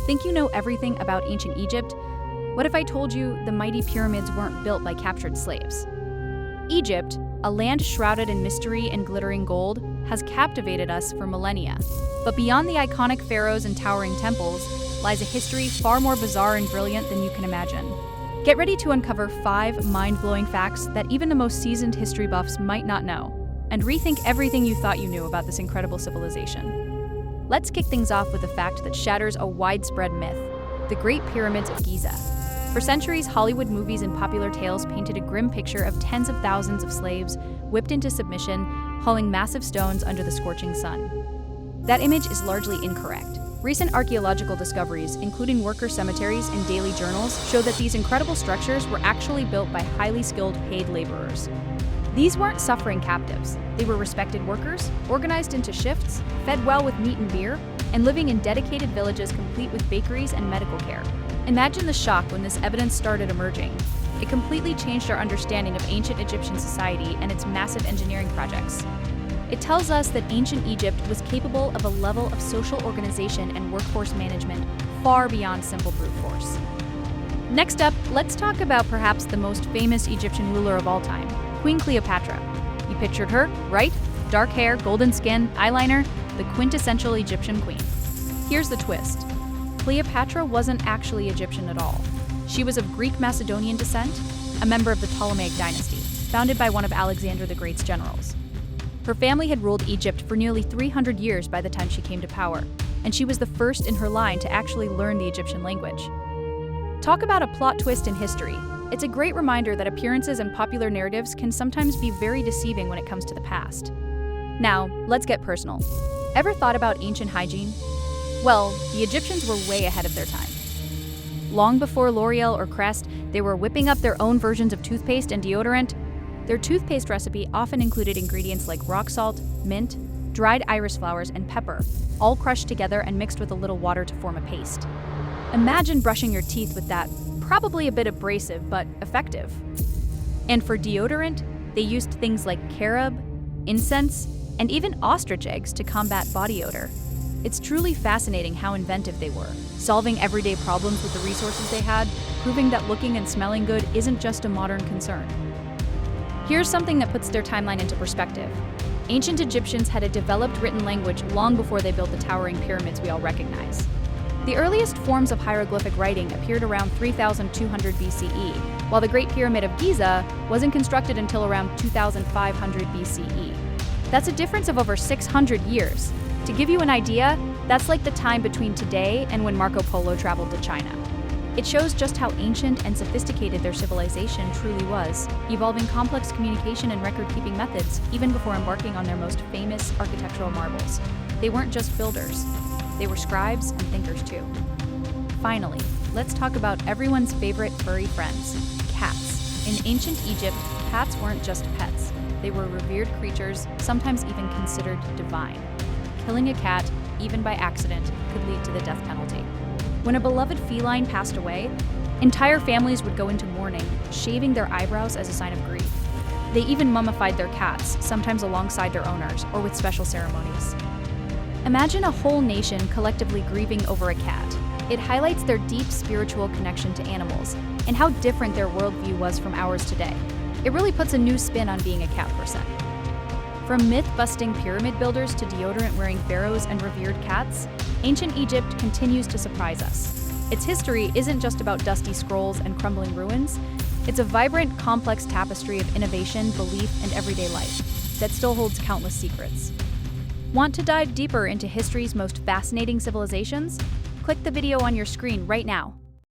Think you know everything about ancient Egypt? What if I told you the mighty pyramids weren't built by captured slaves? Egypt, a land shrouded in mystery and glittering gold, has captivated us for millennia. But beyond the iconic pharaohs and towering temples lies a history far more bizarre and brilliant than you can imagine. Get ready to uncover 5 mind-blowing facts that even the most seasoned history buffs might not know, and rethink everything you thought you knew about this incredible civilization. Let's kick things off with a fact that shatters a widespread myth: the Great Pyramids of Giza. For centuries, Hollywood movies and popular tales painted a grim picture of tens of thousands of slaves whipped into submission, hauling massive stones under the scorching sun. That image is largely incorrect. Recent archaeological discoveries, including worker cemeteries and daily journals, show that these incredible structures were actually built by highly skilled paid laborers. These weren't suffering captives. They were respected workers, organized into shifts, fed well with meat and beer, and living in dedicated villages complete with bakeries and medical care. Imagine the shock when this evidence started emerging. It completely changed our understanding of ancient Egyptian society and its massive engineering projects. It tells us that ancient Egypt was capable of a level of social organization and workforce management far beyond simple brute force. Next up, let's talk about perhaps the most famous Egyptian ruler of all time, Queen Cleopatra. You pictured her, right? Dark hair, golden skin, eyeliner, the quintessential Egyptian queen. Here's the twist. Cleopatra wasn't actually Egyptian at all. She was of Greek Macedonian descent, a member of the Ptolemaic dynasty, founded by one of Alexander the Great's generals. Her family had ruled Egypt for nearly 300 years by the time she came to power, and she was the first in her line to actually learn the Egyptian language. Talk about a plot twist in history. It's a great reminder that appearances and popular narratives can sometimes be very deceiving when it comes to the past. Now, let's get personal. Ever thought about ancient hygiene? Well, the Egyptians were way ahead of their time. Long before L'Oreal or Crest, they were whipping up their own versions of toothpaste and deodorant. Their toothpaste recipe often included ingredients like rock salt, mint, dried iris flowers, and pepper, all crushed together and mixed with a little water to form a paste. Imagine brushing your teeth with that, probably a bit abrasive, but effective. And for deodorant, they used things like carob, incense, and even ostrich eggs to combat body odor. It's truly fascinating how inventive they were, solving everyday problems with the resources they had, proving that looking and smelling good isn't just a modern concern. Here's something that puts their timeline into perspective. Ancient Egyptians had a developed written language long before they built the towering pyramids we all recognize. The earliest forms of hieroglyphic writing appeared around 3200 BCE, while the Great Pyramid of Giza wasn't constructed until around 2500 BCE. That's a difference of over 600 years. To give you an idea, that's like the time between today and when Marco Polo traveled to China. It shows just how ancient and sophisticated their civilization truly was, evolving complex communication and record-keeping methods even before embarking on their most famous architectural marvels. They weren't just builders. They were scribes and thinkers too. Finally, let's talk about everyone's favorite furry friends, cats. In ancient Egypt, cats weren't just pets. They were revered creatures, sometimes even considered divine. Killing a cat, even by accident, could lead to the death penalty. When a beloved feline passed away, entire families would go into mourning, shaving their eyebrows as a sign of grief. They even mummified their cats, sometimes alongside their owners or with special ceremonies. Imagine a whole nation collectively grieving over a cat. It highlights their deep spiritual connection to animals and how different their worldview was from ours today. It really puts a new spin on being a cat person. From myth-busting pyramid builders to deodorant-wearing pharaohs and revered cats, ancient Egypt continues to surprise us. Its history isn't just about dusty scrolls and crumbling ruins. It's a vibrant, complex tapestry of innovation, belief, and everyday life that still holds countless secrets. Want to dive deeper into history's most fascinating civilizations? Click the video on your screen right now.